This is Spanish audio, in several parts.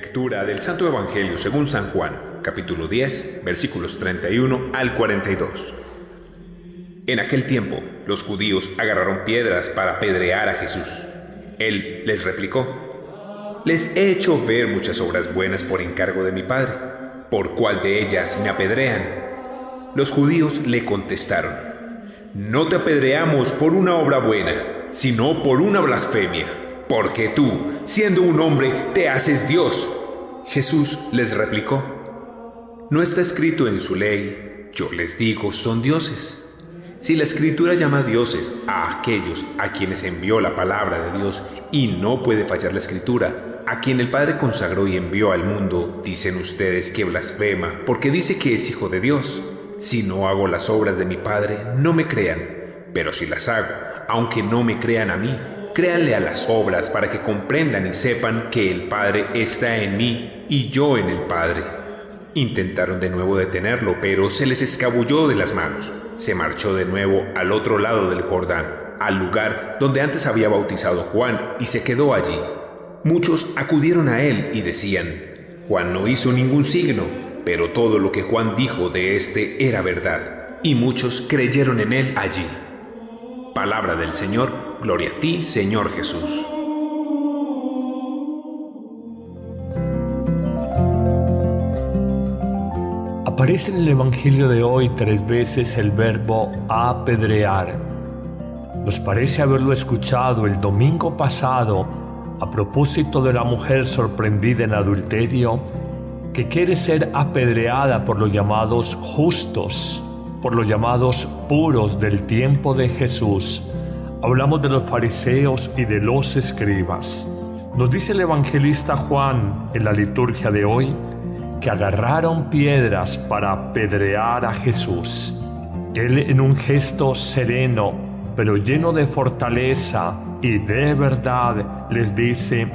Lectura del Santo Evangelio según San Juan, capítulo 10, versículos 31 al 42. En aquel tiempo, los judíos agarraron piedras para apedrear a Jesús. Él les replicó: Les he hecho ver muchas obras buenas por encargo de mi Padre. ¿Por cuál de ellas me apedrean? Los judíos le contestaron: No te apedreamos por una obra buena, sino por una blasfemia, porque tú, siendo un hombre, te haces Dios. Jesús les replicó: No está escrito en su ley, yo les digo, son dioses. Si la Escritura llama dioses a aquellos a quienes envió la palabra de Dios, y no puede fallar la Escritura, a quien el Padre consagró y envió al mundo, dicen ustedes que blasfema, porque dice que es hijo de Dios. Si no hago las obras de mi Padre, no me crean, pero si las hago, aunque no me crean a mí, créanle a las obras para que comprendan y sepan que el Padre está en mí y yo en el Padre. Intentaron de nuevo detenerlo, pero se les escabulló de las manos. Se marchó de nuevo al otro lado del Jordán, al lugar donde antes había bautizado Juan, y se quedó allí. Muchos acudieron a él y decían: Juan no hizo ningún signo, pero todo lo que Juan dijo de éste era verdad. Y muchos creyeron en él allí. Palabra del Señor, gloria a ti, Señor Jesús. Aparece en el Evangelio de hoy 3 veces el verbo apedrear. Nos parece haberlo escuchado el domingo pasado a propósito de la mujer sorprendida en adulterio que quiere ser apedreada por los llamados justos, por los llamados puros del tiempo de Jesús. Hablamos de los fariseos y de los escribas. Nos dice el evangelista Juan en la liturgia de hoy que agarraron piedras para apedrear a Jesús. Él, en un gesto sereno, pero lleno de fortaleza y de verdad, les dice: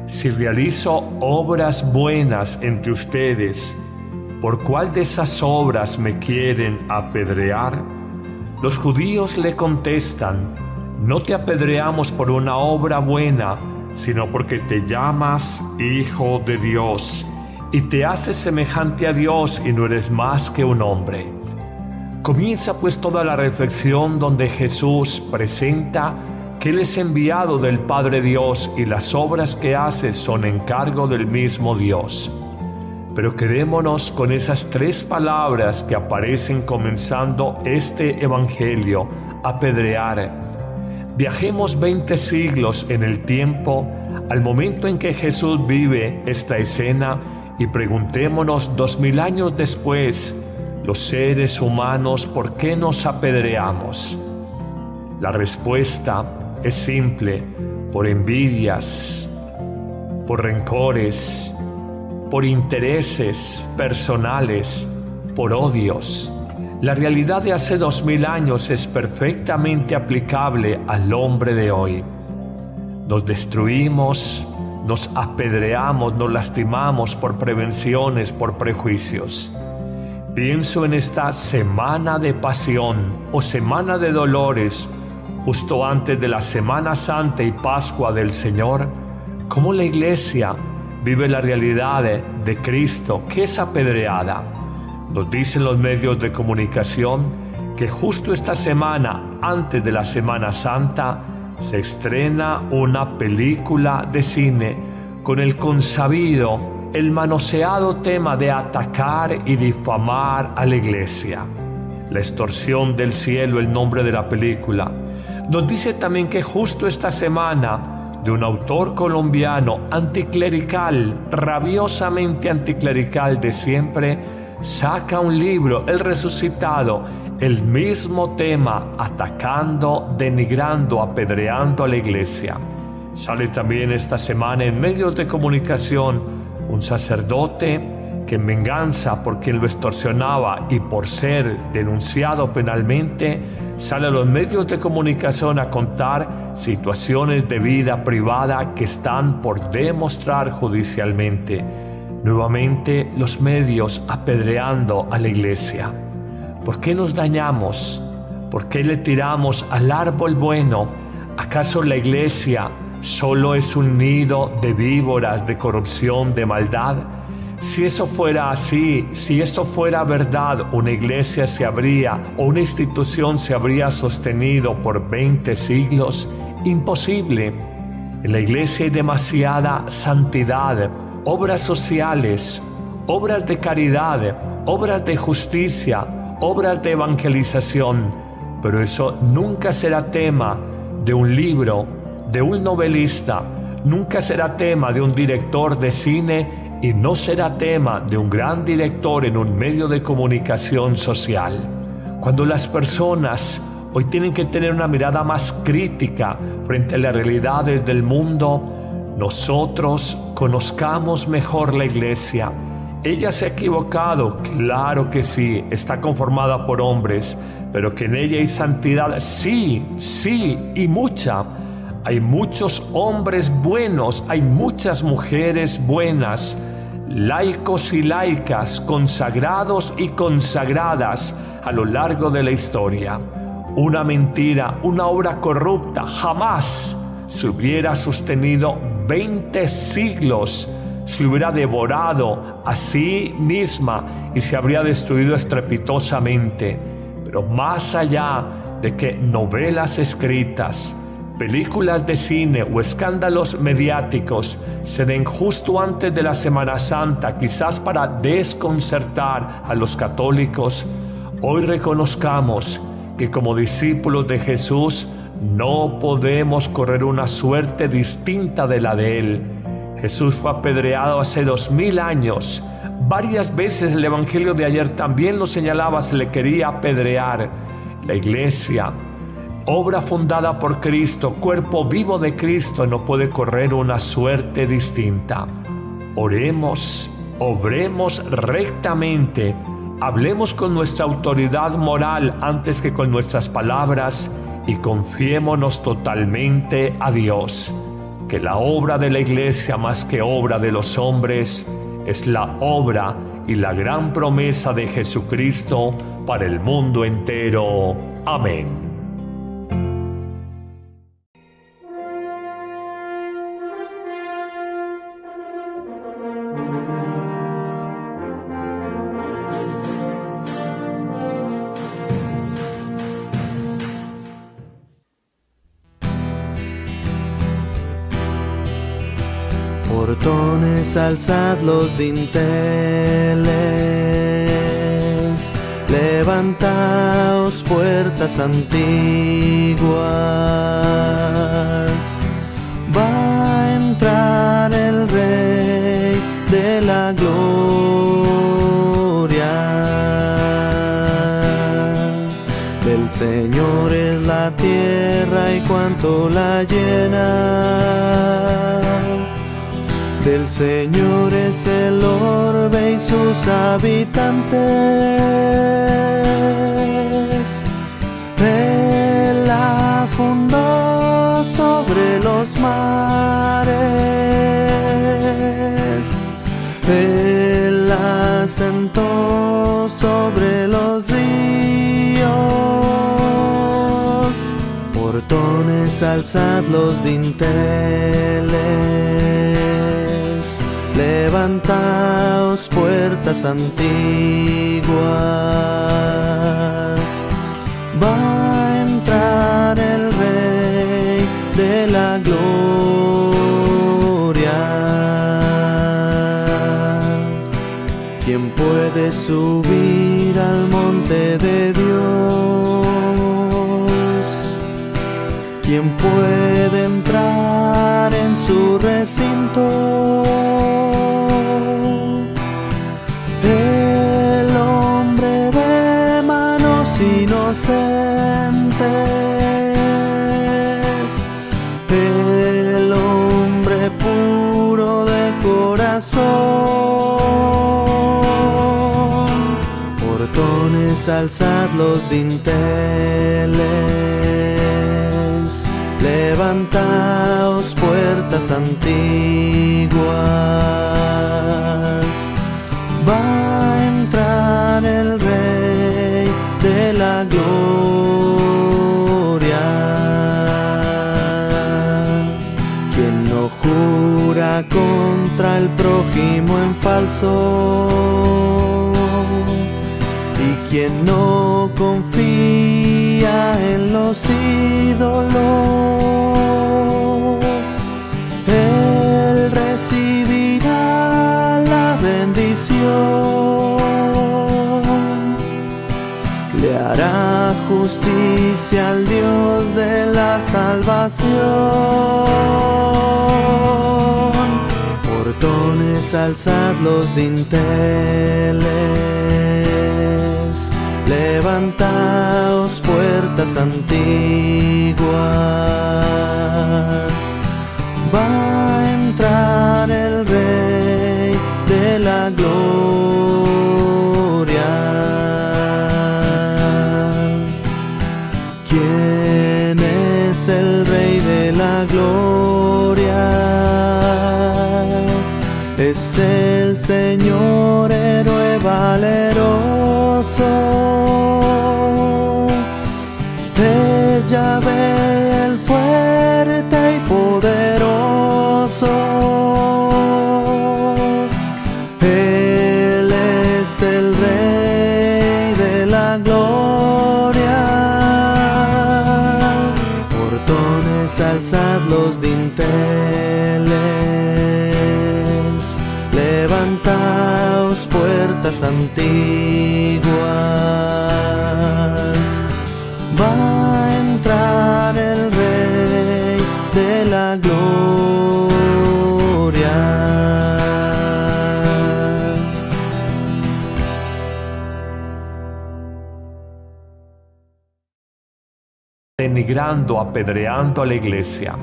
Si realizo obras buenas entre ustedes, ¿por cuál de esas obras me quieren apedrear? Los judíos le contestan: No te apedreamos por una obra buena, sino porque te llamas Hijo de Dios y te haces semejante a Dios y no eres más que un hombre. Comienza pues toda la reflexión donde Jesús presenta que Él es enviado del Padre Dios y las obras que hace son encargo del mismo Dios. Pero quedémonos con esas 3 palabras que aparecen comenzando este Evangelio: apedrear. Viajemos 20 siglos en el tiempo al momento en que Jesús vive esta escena y preguntémonos 2000 años después, los seres humanos, ¿por qué nos apedreamos? La respuesta es simple: por envidias, por rencores, por intereses personales, por odios. La realidad de hace 2000 años es perfectamente aplicable al hombre de hoy. Nos destruimos, nos apedreamos, nos lastimamos por prevenciones, por prejuicios. Pienso en esta semana de pasión o semana de dolores, justo antes de la Semana Santa y Pascua del Señor, cómo la Iglesia vive la realidad de Cristo, que es apedreada. Nos dicen los medios de comunicación que justo esta semana, antes de la Semana Santa, se estrena una película de cine con el consabido, el manoseado tema de atacar y difamar a la Iglesia. La extorsión del cielo, el nombre de la película. Nos dice también que justo esta semana, de un autor colombiano anticlerical, rabiosamente anticlerical de siempre, saca un libro, El Resucitado, el mismo tema, atacando, denigrando, apedreando a la Iglesia. Sale también esta semana en medios de comunicación un sacerdote que en venganza por quien lo extorsionaba y por ser denunciado penalmente, sale a los medios de comunicación a contar situaciones de vida privada que están por demostrar judicialmente. Nuevamente los medios apedreando a la Iglesia. ¿Por qué nos dañamos? ¿Por qué le tiramos al árbol bueno? ¿Acaso la Iglesia solo es un nido de víboras, de corrupción, de maldad. Si eso fuera así, si esto fuera verdad, una iglesia o una institución se habría sostenido por 20 siglos. Imposible. En la iglesia hay demasiada santidad, obras sociales, obras de caridad, obras de justicia, obras de evangelización, pero eso nunca será tema de un libro, de un novelista, nunca será tema de un director de cine y no será tema de un gran director en un medio de comunicación social. Cuando las personas hoy tienen que tener una mirada más crítica frente a las realidades del mundo, nosotros conozcamos mejor la iglesia. Ella se ha equivocado, claro que sí, está conformada por hombres, pero que en ella hay santidad, sí, y mucha. Hay muchos hombres buenos, hay muchas mujeres buenas, laicos y laicas, consagrados y consagradas a lo largo de la historia. Una mentira, una obra corrupta, jamás se hubiera sostenido 20 siglos, se hubiera devorado a sí misma y se habría destruido estrepitosamente. Pero más allá de que novelas escritas, películas de cine o escándalos mediáticos se den justo antes de la Semana Santa, quizás para desconcertar a los católicos, hoy reconozcamos que como discípulos de Jesús no podemos correr una suerte distinta de la de Él. Jesús fue apedreado hace 2000 años. Varias veces el Evangelio de ayer también lo señalaba, se le quería apedrear. La iglesia, obra fundada por Cristo, cuerpo vivo de Cristo, no puede correr una suerte distinta. Oremos, obremos rectamente, hablemos con nuestra autoridad moral antes que con nuestras palabras y confiémonos totalmente a Dios, que la obra de la iglesia más que obra de los hombres es la obra y la gran promesa de Jesucristo para el mundo entero. Amén. Portones, alzad los dinteles, levantaos puertas antiguas, va a entrar el Rey de la gloria. Del Señor es la tierra y cuanto la llena. Del Señor es el orbe y sus habitantes. Él la fundó sobre los mares. Él la sentó sobre los ríos. Portones, alzad los dinteles, levantaos puertas antiguas, va a entrar el Rey de la gloria. ¿Quién puede subir al monte de Dios? ¿Quién puede entrar en su recinto? El hombre de manos inocentes, el hombre puro de corazón. Portones, alzad los dinteles, levantaos puertas antiguas, va a entrar el Rey de la gloria. el prójimo en falso. Y quien no confía en los ídolos, él recibirá la bendición. Le hará justicia al Dios de la salvación. Portones, alzad los dinteles, levantaos puertas antiguas. Va a entrar el Rey de la gloria. ¿Quién es el Rey de la gloria? Es el Señor héroe valeroso. Es Yahvé el fuerte y poderoso. Él es el Rey de la gloria. Portones, alzad los dinteles, levantaos puertas antiguas. Va a entrar el Rey de la gloria. Denigrando, apedreando a la iglesia.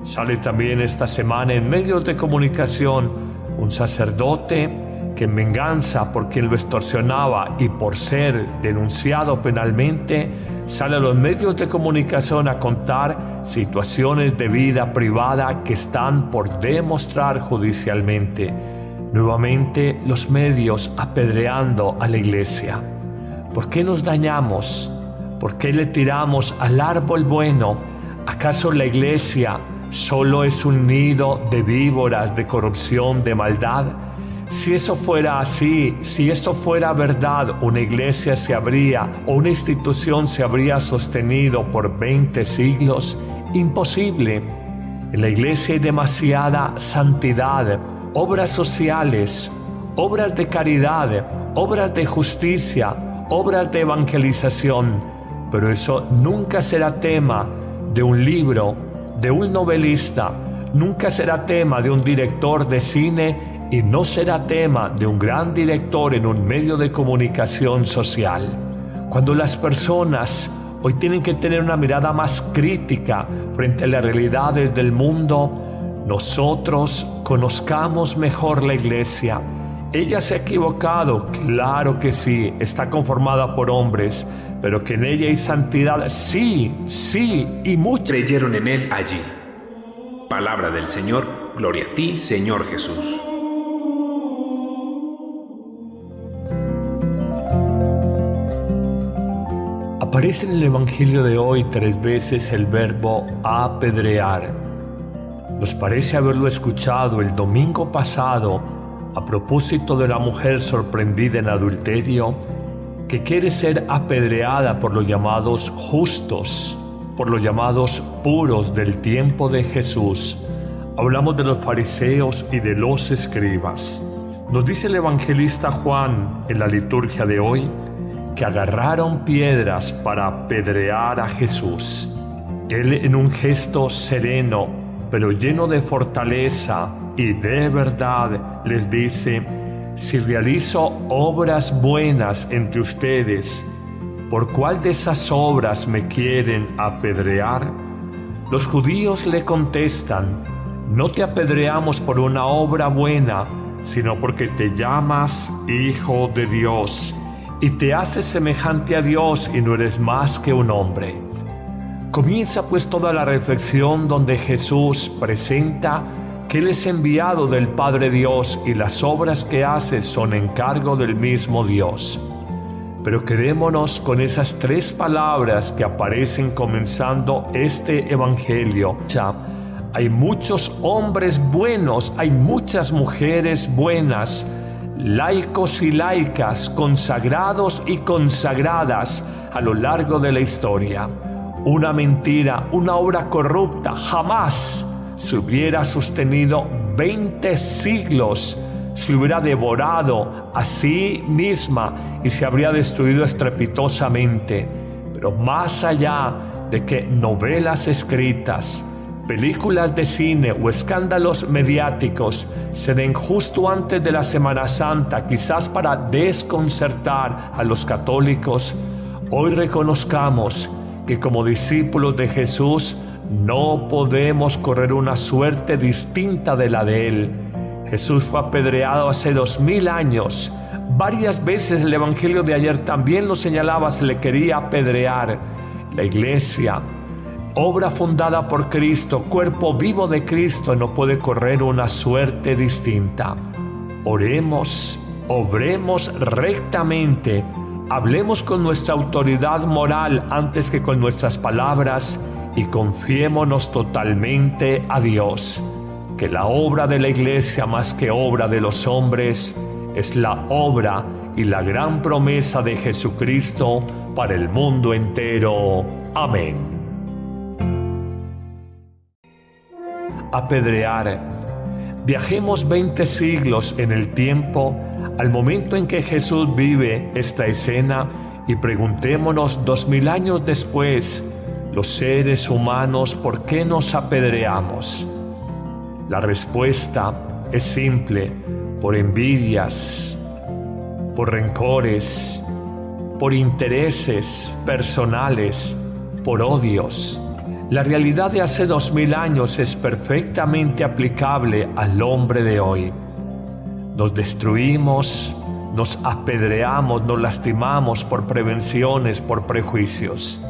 Sale también esta semana en medios de comunicación un sacerdote que en venganza por quien lo extorsionaba y por ser denunciado penalmente, sale a los medios de comunicación a contar situaciones de vida privada que están por demostrar judicialmente. Nuevamente los medios apedreando a la iglesia. ¿Por qué nos dañamos? ¿Por qué le tiramos al árbol bueno? ¿Acaso la iglesia solo es un nido de víboras, de corrupción, de maldad? Si eso fuera así, si esto fuera verdad, una iglesia o una institución se habría sostenido por 20 siglos. Imposible. En la iglesia hay demasiada santidad, obras sociales, obras de caridad, obras de justicia, obras de evangelización. Pero eso nunca será tema de un libro, de un novelista, nunca será tema de un director de cine y no será tema de un gran director en un medio de comunicación social. Cuando las personas hoy tienen que tener una mirada más crítica frente a las realidades del mundo, nosotros conozcamos mejor la iglesia. Ella se ha equivocado, claro que sí, está conformada por hombres, pero que en ella hay santidad, sí, y mucho. Creyeron en él allí. Palabra del Señor, gloria a ti, Señor Jesús. Aparece en el Evangelio de hoy 3 veces el verbo apedrear. Nos parece haberlo escuchado el domingo pasado a propósito de la mujer sorprendida en adulterio que quiere ser apedreada por los llamados justos, por los llamados puros del tiempo de Jesús. Hablamos de los fariseos y de los escribas. Nos dice el evangelista Juan en la liturgia de hoy que agarraron piedras para apedrear a Jesús. Él, en un gesto sereno, pero lleno de fortaleza y de verdad, les dice: si realizo obras buenas entre ustedes, ¿por cuál de esas obras me quieren apedrear? Los judíos le contestan: no te apedreamos por una obra buena, sino porque te llamas Hijo de Dios y te haces semejante a Dios y no eres más que un hombre. Comienza pues toda la reflexión donde Jesús presenta que Él es enviado del Padre Dios y las obras que hace son encargo del mismo Dios. Pero quedémonos con esas 3 palabras que aparecen comenzando este evangelio. hay muchos hombres buenos, hay muchas mujeres buenas, laicos y laicas, consagrados y consagradas a lo largo de la historia. Una mentira, una obra corrupta jamás se hubiera sostenido 20 siglos, se hubiera devorado a sí misma y se habría destruido estrepitosamente. Pero más allá de que novelas escritas, películas de cine o escándalos mediáticos se den justo antes de la Semana Santa, quizás para desconcertar a los católicos, hoy reconozcamos que como discípulos de Jesús no podemos correr una suerte distinta de la de Él. Jesús fue apedreado hace 2000 años. Varias veces el Evangelio de ayer también lo señalaba, se le quería apedrear. La Iglesia, obra fundada por Cristo, cuerpo vivo de Cristo, no puede correr una suerte distinta. Oremos, obremos rectamente, hablemos con nuestra autoridad moral antes que con nuestras palabras y confiémonos totalmente a Dios, que la obra de la Iglesia más que obra de los hombres es la obra y la gran promesa de Jesucristo para el mundo entero. Amén. Apedrear. Viajemos 20 siglos en el tiempo al momento en que Jesús vive esta escena y preguntémonos 2000 años después, los seres humanos, ¿por qué nos apedreamos? La respuesta es simple: por envidias, por rencores, por intereses personales, por odios. La realidad de hace 2000 años es perfectamente aplicable al hombre de hoy. Nos destruimos, nos apedreamos, nos lastimamos por prevenciones, por prejuicios.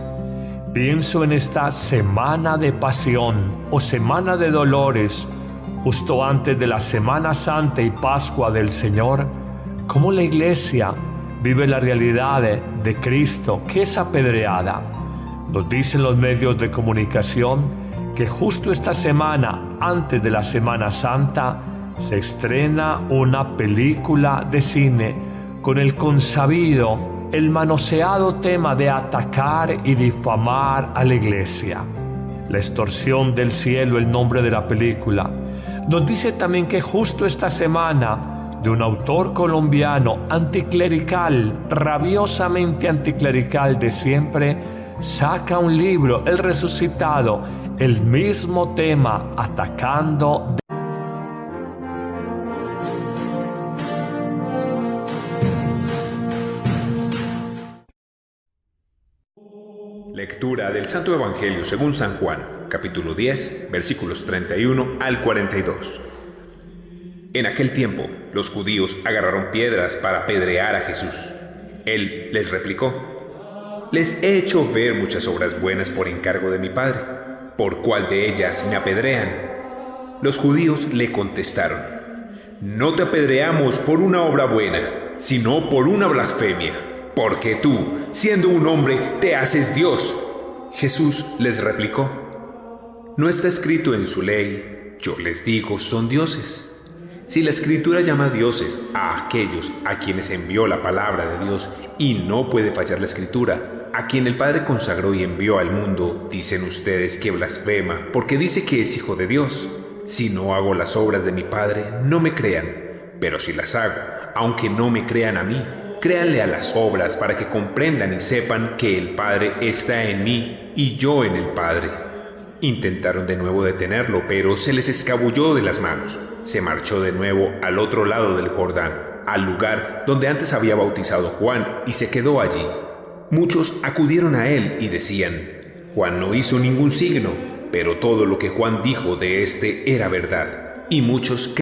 Pienso en esta semana de pasión o semana de dolores, justo antes de la Semana Santa y Pascua del Señor, cómo la Iglesia vive la realidad de Cristo, que es apedreada. Nos dicen los medios de comunicación que justo esta semana, antes de la Semana Santa, se estrena una película de cine con el consabido, el manoseado tema de atacar y difamar a la Iglesia. La extorsión del cielo, el nombre de la película. Nos dice también que justo esta semana, de un autor colombiano anticlerical, rabiosamente anticlerical de siempre, saca un libro, El Resucitado, el mismo tema, atacando. Lectura del Santo Evangelio según San Juan, capítulo 10, versículos 31 al 42. En aquel tiempo, los judíos agarraron piedras para apedrear a Jesús. Él les replicó: les he hecho ver muchas obras buenas por encargo de mi Padre. ¿Por cuál de ellas me apedrean? Los judíos le contestaron: no te apedreamos por una obra buena, sino por una blasfemia, porque tú, siendo un hombre, te haces Dios. Jesús les replicó: no está escrito en su ley, yo les digo, son dioses. Si la Escritura llama dioses a aquellos a quienes envió la palabra de Dios, y no puede fallar la Escritura, a quien el Padre consagró y envió al mundo, dicen ustedes que blasfema, porque dice que es hijo de Dios. Si no hago las obras de mi Padre, no me crean, pero si las hago, aunque no me crean a mí, créanle a las obras para que comprendan y sepan que el Padre está en mí y yo en el Padre. Intentaron de nuevo detenerlo, pero se les escabulló de las manos. Se marchó de nuevo al otro lado del Jordán, al lugar donde antes había bautizado Juan, y se quedó allí. Muchos acudieron a él y decían: Juan no hizo ningún signo, pero todo lo que Juan dijo de éste era verdad. Y muchos